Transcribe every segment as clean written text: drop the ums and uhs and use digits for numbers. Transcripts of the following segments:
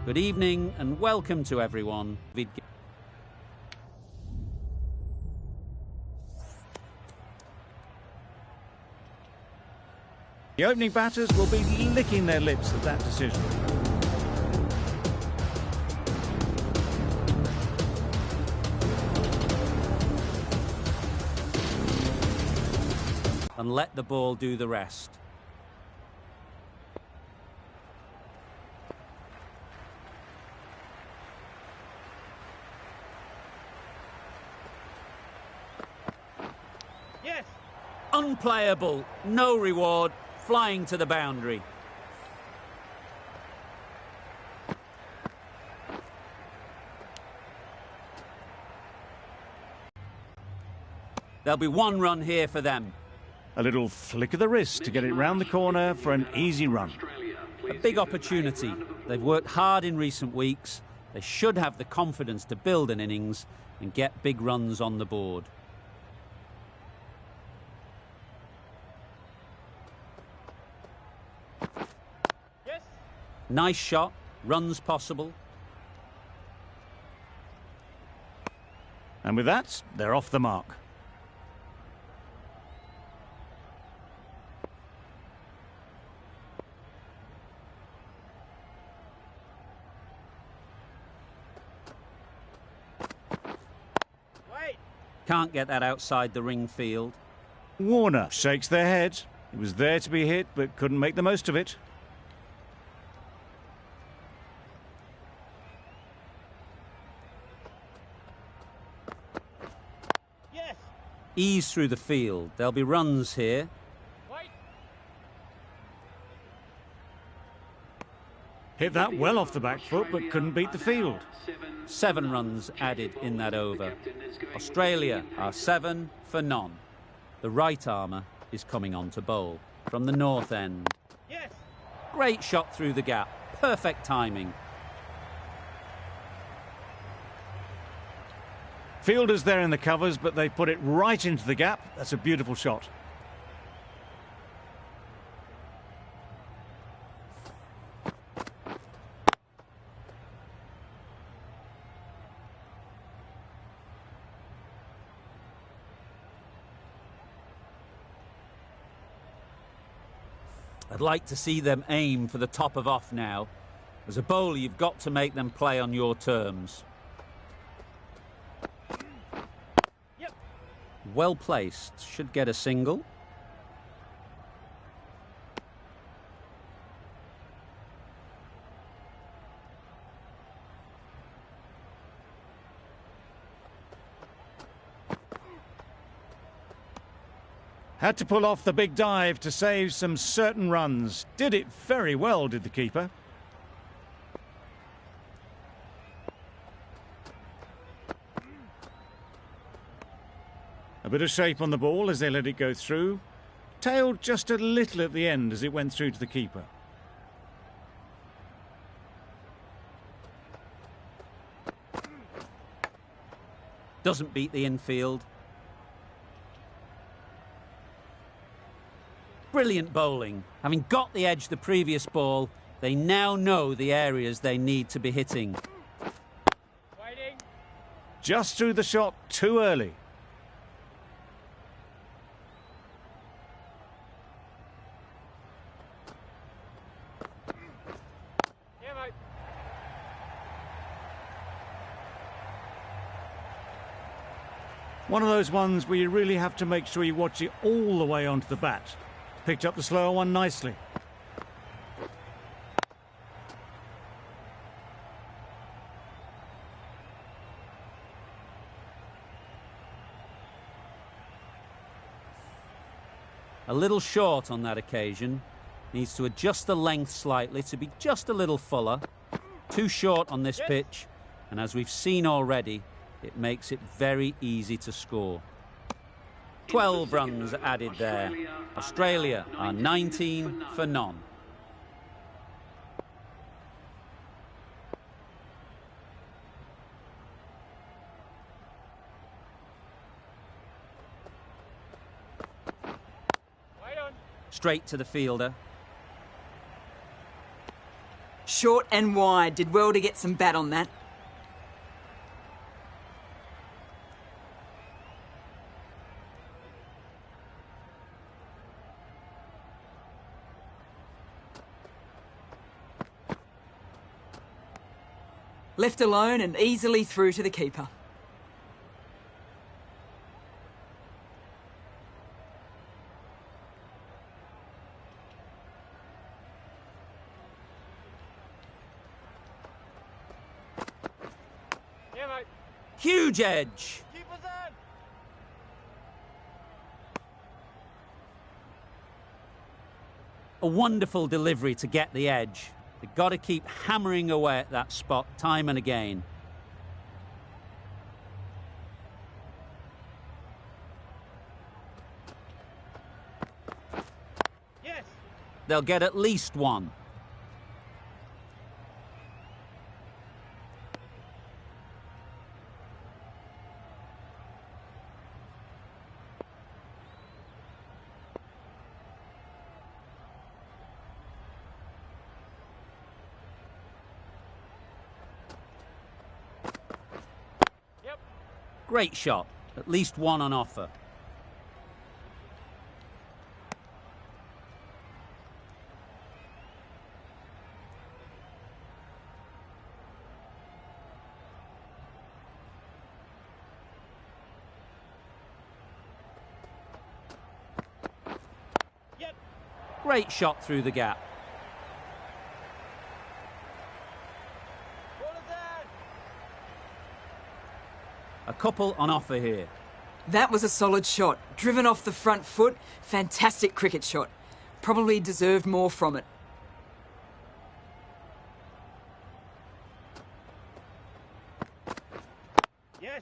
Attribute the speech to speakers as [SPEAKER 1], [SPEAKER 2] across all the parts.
[SPEAKER 1] Good evening and welcome to everyone.
[SPEAKER 2] The opening batters will be licking their lips at that decision.
[SPEAKER 1] And let the ball do the rest.
[SPEAKER 3] Yes.
[SPEAKER 1] Unplayable, no reward, flying to the boundary. There'll be one run here for them.
[SPEAKER 2] A little flick of the wrist to get it round the corner for an easy run.
[SPEAKER 1] A big opportunity. They've worked hard in recent weeks. They should have the confidence to build an innings and get big runs on the board.
[SPEAKER 3] Yes.
[SPEAKER 1] Nice shot. Runs possible.
[SPEAKER 2] And with that, they're off the mark.
[SPEAKER 1] Can't get that outside the ring field.
[SPEAKER 2] Warner shakes their head. It was there to be hit, but couldn't make the most of it.
[SPEAKER 3] Yes.
[SPEAKER 1] Ease through the field. There'll be runs here.
[SPEAKER 3] Wait.
[SPEAKER 2] Hit that well off the back foot, but couldn't beat the field.
[SPEAKER 1] 7 runs added in that over. Australia are 7 for none. The right armour is coming on to bowl from the north end.
[SPEAKER 3] Yes.
[SPEAKER 1] Great shot through the gap. Perfect timing.
[SPEAKER 2] Fielders there in the covers, but they put it right into the gap. That's a beautiful shot.
[SPEAKER 1] I'd like to see them aim for the top of off now. As a bowler, you've got to make them play on your terms.
[SPEAKER 3] Yep.
[SPEAKER 1] Well placed. Should get a single.
[SPEAKER 2] Had to pull off the big dive to save some certain runs. Did it very well, did the keeper. A bit of shape on the ball as they let it go through. Tailed just a little at the end as it went through to the keeper.
[SPEAKER 1] Doesn't beat the infield. Brilliant bowling. Having got the edge the previous ball, they now know the areas they need to be hitting.
[SPEAKER 3] Waiting.
[SPEAKER 2] Just threw the shot too early.
[SPEAKER 3] Yeah, mate.
[SPEAKER 2] One of those ones where you really have to make sure you watch it all the way onto the bat. Picked up the slower one nicely.
[SPEAKER 1] A little short on that occasion. Needs to adjust the length slightly to be just a little fuller. Too short on this pitch, and as we've seen already, it makes it very easy to score. 12 runs added there. Australia are 19 for none. Straight to the fielder.
[SPEAKER 4] Short and wide. Did well to get some bat on that. Left alone and easily through to the keeper.
[SPEAKER 3] Yeah, mate.
[SPEAKER 1] Huge edge.
[SPEAKER 3] Keep us on.
[SPEAKER 1] A wonderful delivery to get the edge. They've got to keep hammering away at that spot time and again.
[SPEAKER 3] Yes.
[SPEAKER 1] They'll get at least one.
[SPEAKER 3] Yep.
[SPEAKER 1] Great shot. At least one on offer.
[SPEAKER 3] Yep.
[SPEAKER 1] Great shot through the gap.
[SPEAKER 3] Ball is on.
[SPEAKER 1] A couple on offer here.
[SPEAKER 4] That was a solid shot. Driven off the front foot. Fantastic cricket shot. Probably deserved more from it.
[SPEAKER 3] Yes.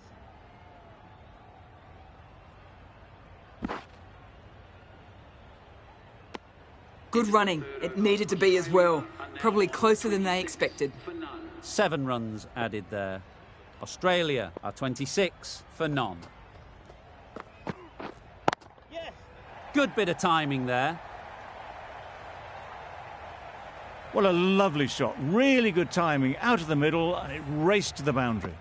[SPEAKER 4] Good running. It needed to be as well. Probably closer than they expected.
[SPEAKER 1] 7 runs added there. Australia are 26 for none.
[SPEAKER 3] Yes.
[SPEAKER 1] Good bit of timing there.
[SPEAKER 2] Well, a lovely shot. Really good timing. Out of the middle, and it raced to the boundary.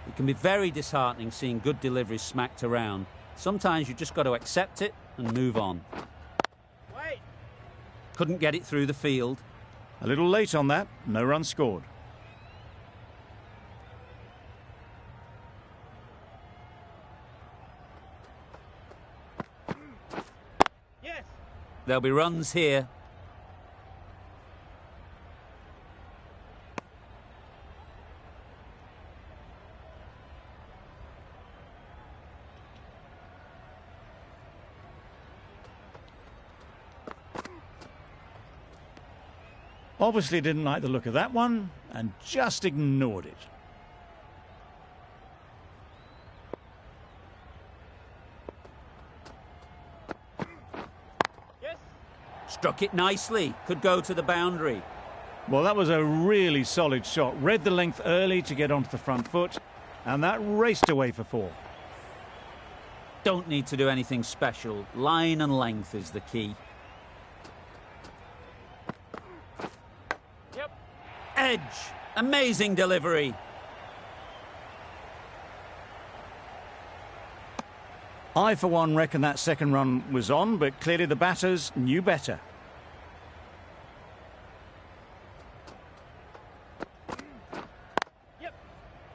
[SPEAKER 1] It can be very disheartening seeing good deliveries smacked around. Sometimes you just got to accept it and move on.
[SPEAKER 3] Wait.
[SPEAKER 1] Couldn't get it through the field.
[SPEAKER 2] A little late on that. No run scored.
[SPEAKER 3] Yes.
[SPEAKER 1] There'll be runs here.
[SPEAKER 2] Obviously didn't like the look of that one and just ignored it.
[SPEAKER 3] Yes.
[SPEAKER 1] Struck it nicely. Could go to the boundary.
[SPEAKER 2] Well, that was a really solid shot. Read the length early to get onto the front foot, and that raced away for 4.
[SPEAKER 1] Don't need to do anything special. Line and length is the key.
[SPEAKER 3] Yep.
[SPEAKER 1] Edge. Amazing delivery.
[SPEAKER 2] I, for one, reckon that second run was on, but clearly the batters knew better.
[SPEAKER 3] Yep.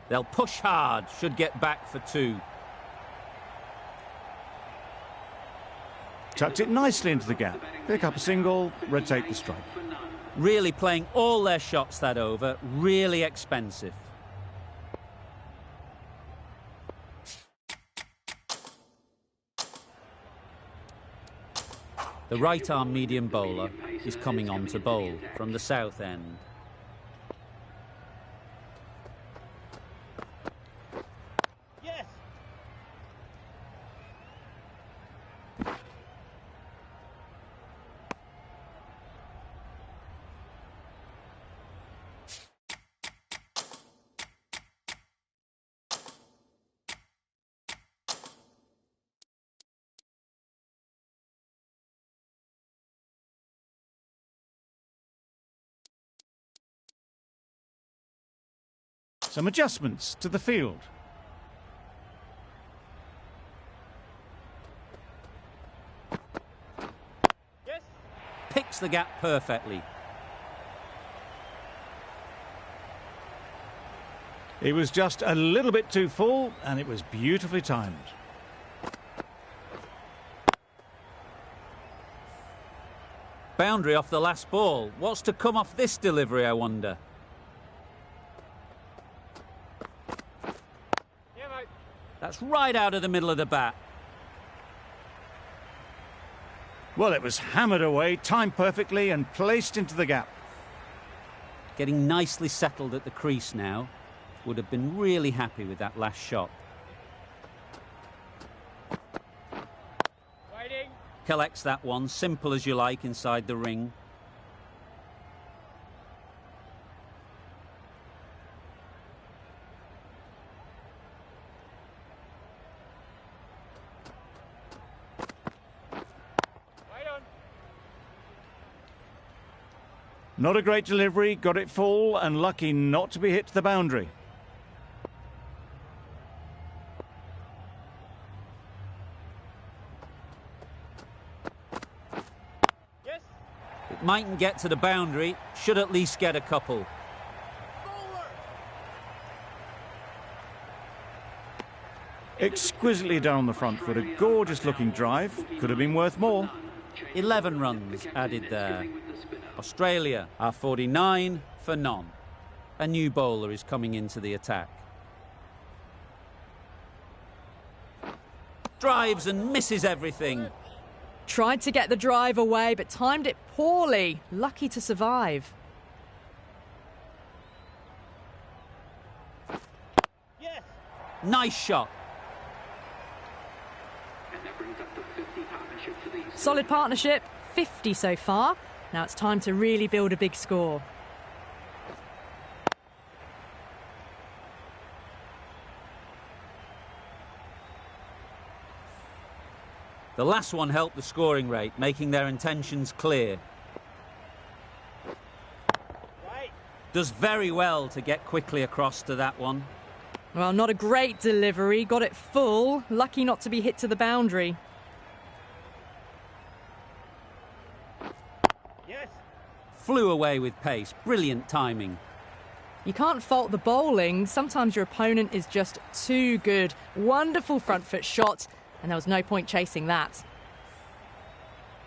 [SPEAKER 1] They'll push hard. Should get back for 2.
[SPEAKER 2] Tucked it nicely into the gap. Pick up a single, rotate the strike.
[SPEAKER 1] Really playing all their shots that over. Really expensive. The right-arm medium bowler is coming on to bowl from the south end.
[SPEAKER 2] Some adjustments to the field.
[SPEAKER 3] Yes.
[SPEAKER 1] Picks the gap perfectly.
[SPEAKER 2] He was just a little bit too full, and it was beautifully timed.
[SPEAKER 1] Boundary off the last ball. What's to come off this delivery, I wonder?
[SPEAKER 3] Yeah, mate.
[SPEAKER 1] That's right out of the middle of the bat.
[SPEAKER 2] Well, it was hammered away, timed perfectly, and placed into the gap.
[SPEAKER 1] Getting nicely settled at the crease now. Would have been really happy with that last shot.
[SPEAKER 3] Waiting.
[SPEAKER 1] Collects that one, simple as you like, inside the ring.
[SPEAKER 3] Wait on.
[SPEAKER 2] Not a great delivery, got it full, and lucky not to be hit to the boundary.
[SPEAKER 3] Yes.
[SPEAKER 1] It mightn't get to the boundary, should at least get a couple.
[SPEAKER 3] Bowler.
[SPEAKER 2] Exquisitely done on the front foot, a gorgeous looking drive. Could have been worth more.
[SPEAKER 1] 11 runs added there. Australia are 49 for none. A new bowler is coming into the attack. Drives and misses everything.
[SPEAKER 5] Tried to get the drive away, but timed it poorly. Lucky to survive.
[SPEAKER 3] Yes.
[SPEAKER 1] Nice shot.
[SPEAKER 5] Solid partnership, 50 so far. Now it's time to really build a big score.
[SPEAKER 1] The last one helped the scoring rate, making their intentions clear.
[SPEAKER 3] Wait.
[SPEAKER 1] Does very well to get quickly across to that one.
[SPEAKER 5] Well, not a great delivery. Got it full. Lucky not to be hit to the boundary.
[SPEAKER 3] Yes.
[SPEAKER 1] Flew away with pace. Brilliant timing.
[SPEAKER 5] You can't fault the bowling. Sometimes your opponent is just too good. Wonderful front foot shot, and there was no point chasing that.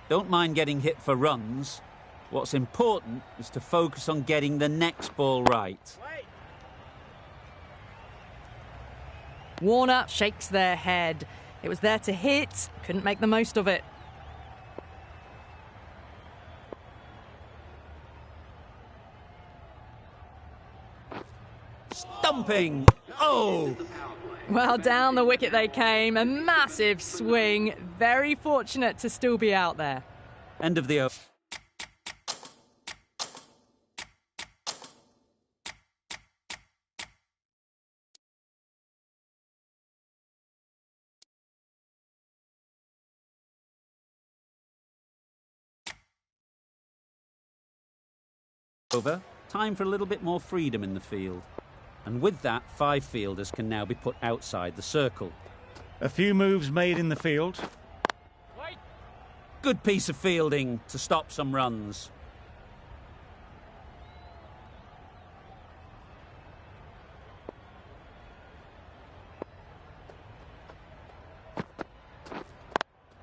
[SPEAKER 1] Don't mind getting hit for runs. What's important is to focus on getting the next ball right.
[SPEAKER 3] Wait.
[SPEAKER 5] Warner shakes their head. It was there to hit, couldn't make the most of it.
[SPEAKER 1] Stumping! Oh!
[SPEAKER 5] Well, down the wicket they came. A massive swing. Very fortunate to still be out there.
[SPEAKER 1] End of the over. Time for a little bit more freedom in the field. And with that, 5 fielders can now be put outside the circle.
[SPEAKER 2] A few moves made in the field.
[SPEAKER 3] Wait.
[SPEAKER 1] Good piece of fielding to stop some runs.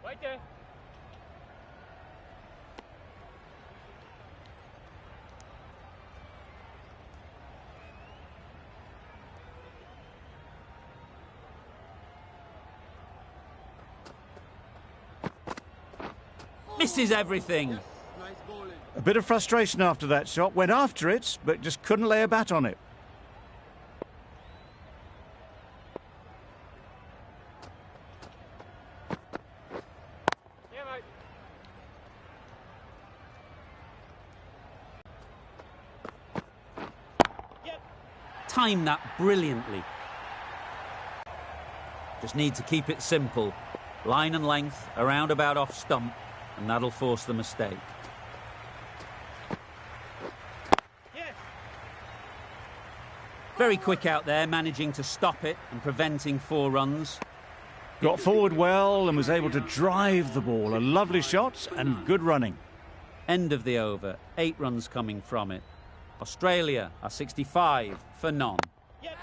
[SPEAKER 3] Wait there.
[SPEAKER 1] Misses everything.
[SPEAKER 2] A bit of frustration after that shot. Went after it, but just couldn't lay a bat on it.
[SPEAKER 3] Yeah, mate. Yep.
[SPEAKER 1] Timed that brilliantly. Just need to keep it simple. Line and length, around about off stump, and that'll force the mistake.
[SPEAKER 3] Yes.
[SPEAKER 1] Very quick out there, managing to stop it and preventing 4 runs.
[SPEAKER 2] Got forward well and was able to drive the ball. A lovely shot and good running.
[SPEAKER 1] End of the over, 8 runs coming from it. Australia are 65 for none.
[SPEAKER 3] Yep.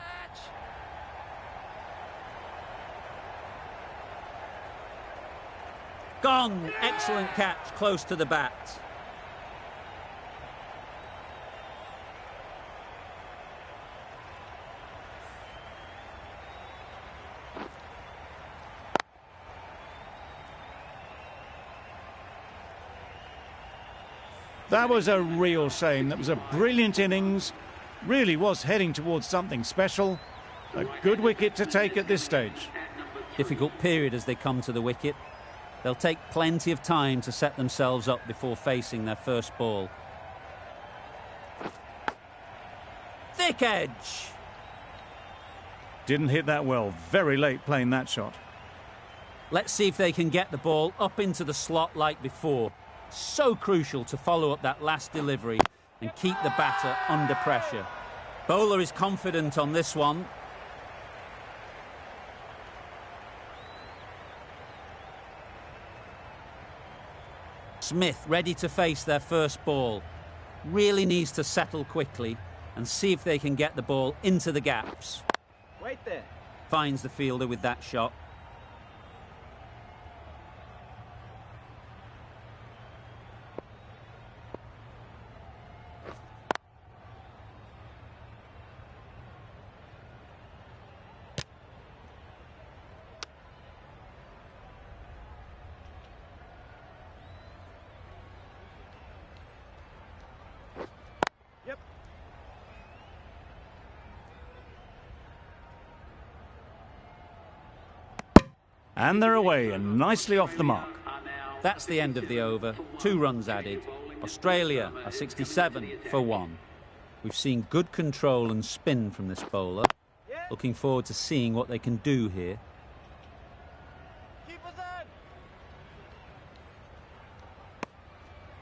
[SPEAKER 1] Gone! Excellent catch, close to the bat.
[SPEAKER 2] That was a real shame. That was a brilliant innings. Really was heading towards something special. A good wicket to take at this stage.
[SPEAKER 1] Difficult period as they come to the wicket. They'll take plenty of time to set themselves up before facing their first ball. Thick edge.
[SPEAKER 2] Didn't hit that well. Very late playing that shot.
[SPEAKER 1] Let's see if they can get the ball up into the slot like before. So crucial to follow up that last delivery and keep the batter under pressure. Bowler is confident on this one. Smith ready to face their first ball. Really needs to settle quickly and see if they can get the ball into the gaps.
[SPEAKER 3] Wait there.
[SPEAKER 1] Finds the fielder with that shot.
[SPEAKER 3] Yep.
[SPEAKER 2] And they're away and nicely off the mark.
[SPEAKER 1] That's the end of the over. 2 runs added. Australia are 67 for 1. We've seen good control and spin from this bowler. Looking forward to seeing what they can do here.
[SPEAKER 3] Keep us on.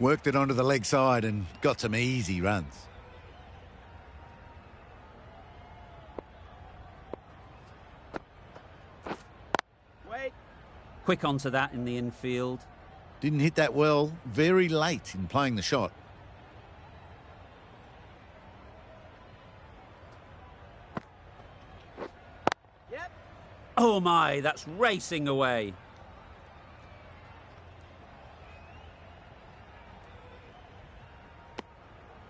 [SPEAKER 6] Worked it onto the leg side and got some easy runs.
[SPEAKER 3] Wait.
[SPEAKER 1] Quick onto that in the infield.
[SPEAKER 6] Didn't hit that well, very late in playing the shot.
[SPEAKER 3] Yep.
[SPEAKER 1] Oh my, that's racing away.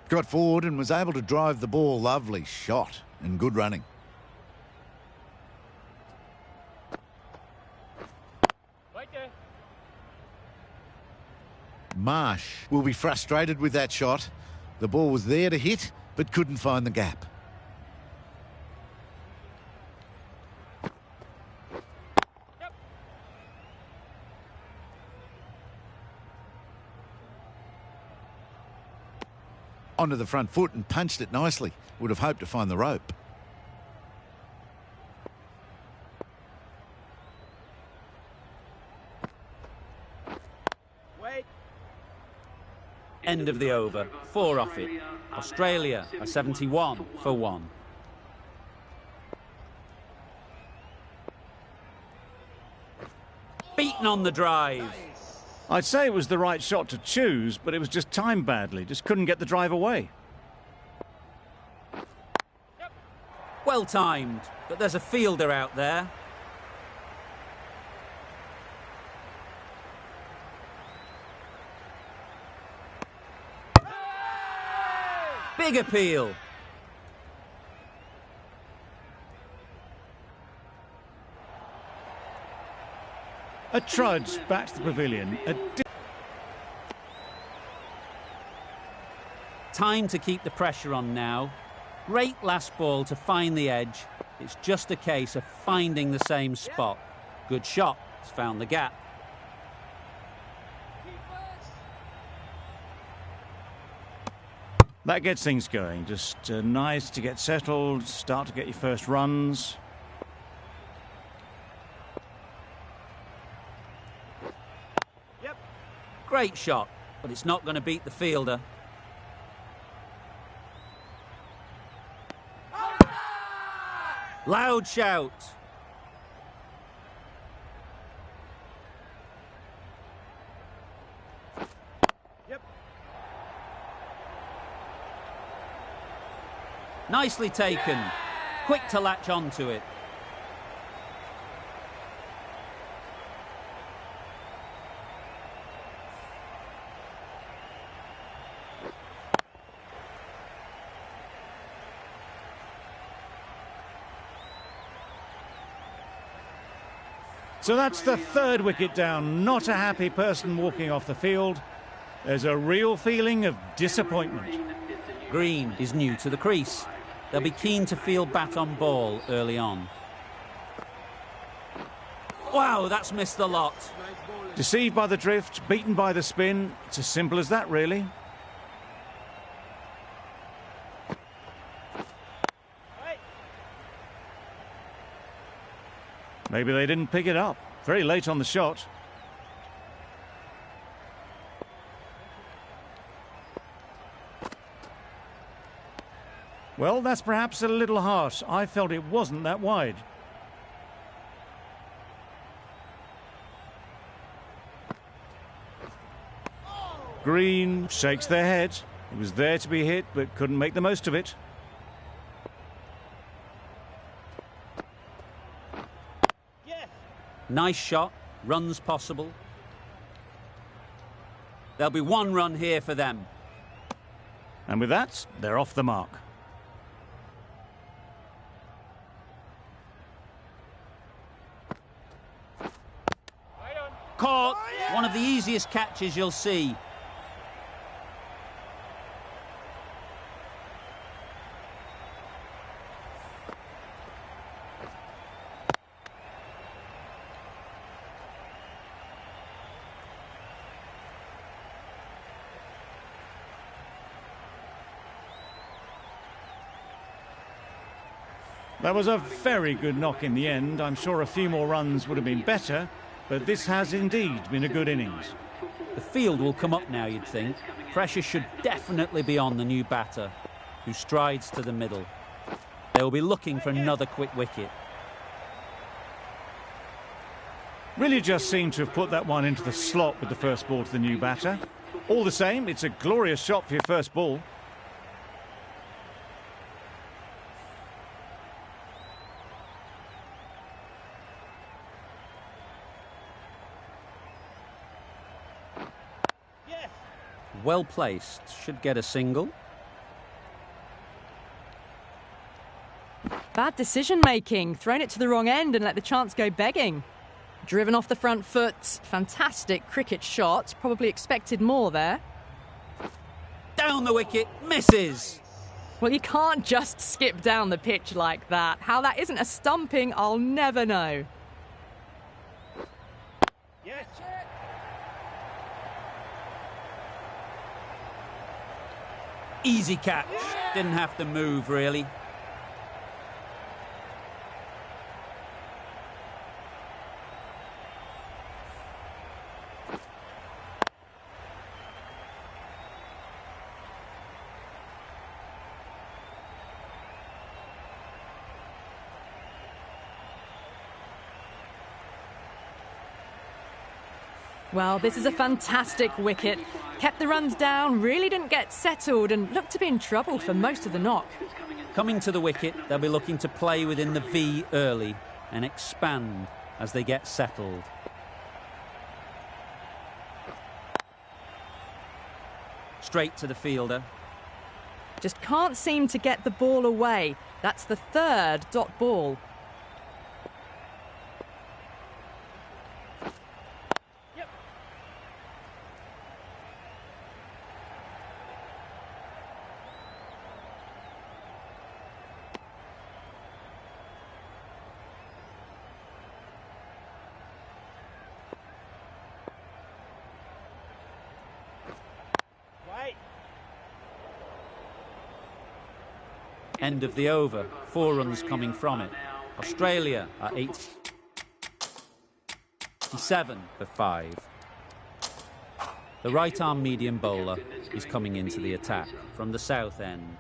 [SPEAKER 6] Got forward and was able to drive the ball. Lovely shot and good running.
[SPEAKER 3] Wait there.
[SPEAKER 6] Marsh will be frustrated with that shot. The ball was there to hit, but couldn't find the gap. Onto the front foot and punched it nicely. Would have hoped to find the rope.
[SPEAKER 3] Wait.
[SPEAKER 1] End of the over. 4 off it. Australia are 71 for 1. Beaten on the drive.
[SPEAKER 2] I'd say it was the right shot to choose, but it was just timed badly. Just couldn't get the drive away.
[SPEAKER 1] Well timed, but there's a fielder out there. Big appeal.
[SPEAKER 2] A trudge back to the pavilion.
[SPEAKER 1] Time to keep the pressure on now. Great last ball to find the edge. It's just a case of finding the same spot. Good shot. It's found the gap.
[SPEAKER 2] That gets things going. Just nice to get settled, start to get your first runs.
[SPEAKER 3] Yep.
[SPEAKER 1] Great shot, but it's not going to beat the fielder. Loud shout.
[SPEAKER 3] Yep.
[SPEAKER 1] Nicely taken. Quick to latch onto it.
[SPEAKER 2] So that's the third wicket down. Not a happy person walking off the field. There's a real feeling of disappointment.
[SPEAKER 1] Green is new to the crease. They'll be keen to field bat on ball early on. Wow, that's missed the lot.
[SPEAKER 2] Deceived by the drift, beaten by the spin. It's as simple as that, really.
[SPEAKER 3] Wait.
[SPEAKER 2] Maybe they didn't pick it up. Very late on the shot. Well, that's perhaps a little harsh. I felt it wasn't that wide. Green shakes their head. It was there to be hit, but couldn't make the most of it.
[SPEAKER 3] Yes.
[SPEAKER 1] Nice shot. Runs possible. There'll be one run here for them.
[SPEAKER 2] And with that, they're off the mark.
[SPEAKER 3] Right on.
[SPEAKER 1] Caught. One of the easiest catches you'll see.
[SPEAKER 2] That was a very good knock in the end. I'm sure a few more runs would have been better, but this has indeed been a good innings.
[SPEAKER 1] The field will come up now, you'd think. Pressure should definitely be on the new batter, who strides to the middle. They will be looking for another quick wicket.
[SPEAKER 2] Really just seemed to have put that one into the slot with the first ball to the new batter. All the same, it's a glorious shot for your first ball.
[SPEAKER 3] Yes.
[SPEAKER 1] Well placed. Should get a single.
[SPEAKER 5] Bad decision making. Thrown it to the wrong end and let the chance go begging. Driven off the front foot. Fantastic cricket shot. Probably expected more there.
[SPEAKER 1] Down the wicket. Misses.
[SPEAKER 5] Well, you can't just skip down the pitch like that. How that isn't a stumping, I'll never know.
[SPEAKER 3] Yes.
[SPEAKER 1] Easy catch. Didn't have to move, really.
[SPEAKER 5] Well, this is a fantastic wicket. Kept the runs down, really didn't get settled and looked to be in trouble for most of the knock.
[SPEAKER 1] Coming to the wicket, they'll be looking to play within the V early and expand as they get settled. Straight to the fielder.
[SPEAKER 5] Just can't seem to get the ball away. That's the third dot ball.
[SPEAKER 3] Yep. Wait.
[SPEAKER 1] End of the over. 4 runs coming from it. Australia are 87 for 5. The right-arm medium bowler is coming into the attack from the south end.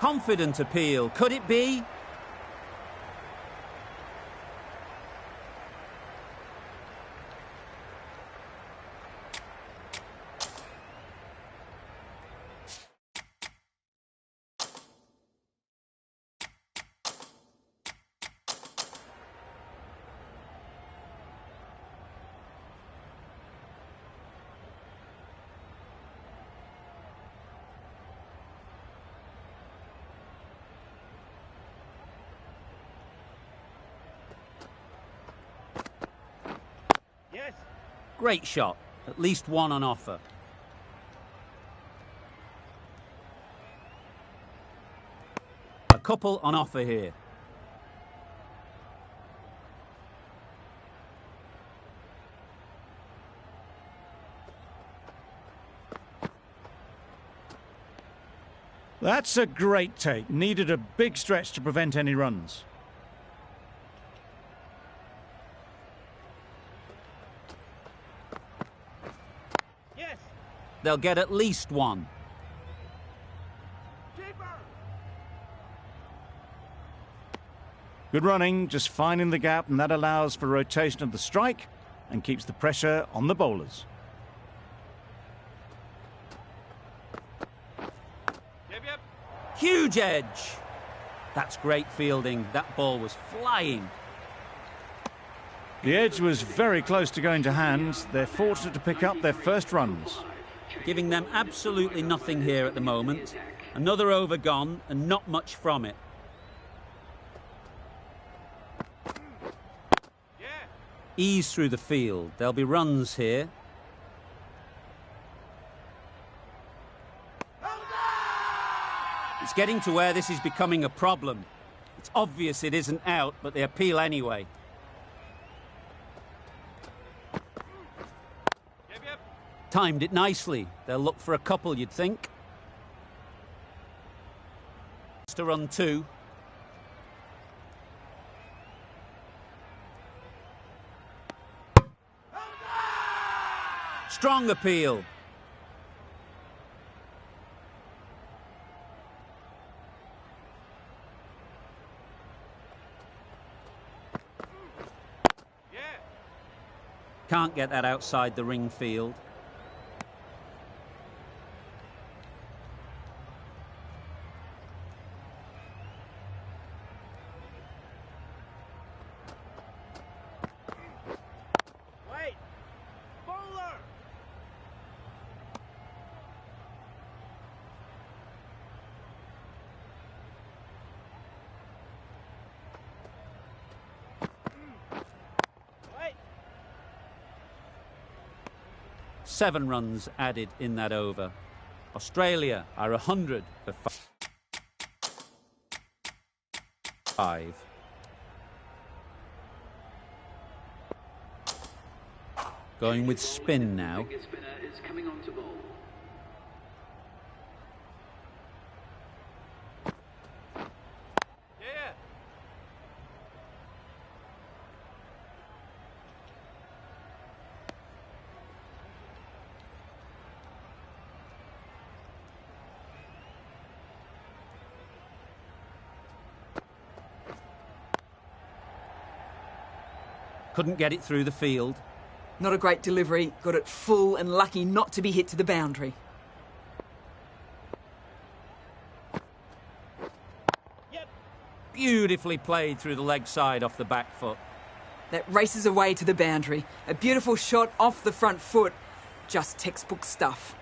[SPEAKER 1] Confident appeal. Could it be?
[SPEAKER 3] Yes.
[SPEAKER 1] Great shot. At least one on offer. A couple on offer here.
[SPEAKER 2] That's a great take. Needed a big stretch to prevent any runs.
[SPEAKER 3] Yes.
[SPEAKER 1] They'll get at least one.
[SPEAKER 2] Good running, just finding the gap, and that allows for rotation of the strike and keeps the pressure on the bowlers.
[SPEAKER 3] Yep, yep.
[SPEAKER 1] Huge edge. That's great fielding. That ball was flying.
[SPEAKER 2] The edge was very close to going to hand. They're fortunate to pick up their first runs.
[SPEAKER 1] Giving them absolutely nothing here at the moment. Another over gone and not much from it.
[SPEAKER 3] Yeah.
[SPEAKER 1] Ease through the field. There'll be runs here. It's getting to where this is becoming a problem. It's obvious it isn't out, but they appeal anyway.
[SPEAKER 3] Yep, yep.
[SPEAKER 1] Timed it nicely. They'll look for a couple, you'd think. To run two. Strong appeal.
[SPEAKER 3] Yeah.
[SPEAKER 1] Can't get that outside the ring field.
[SPEAKER 3] Wait. Bowler. Wait.
[SPEAKER 1] 7 runs added in that over. Australia are 100 for 5. Going with spin now.
[SPEAKER 3] Yeah.
[SPEAKER 1] Couldn't get it through the field.
[SPEAKER 4] Not a great delivery, got it full and lucky not to be hit to the boundary.
[SPEAKER 3] Yep.
[SPEAKER 1] Beautifully played through the leg side off the back foot.
[SPEAKER 4] That races away to the boundary. A beautiful shot off the front foot. Just textbook stuff.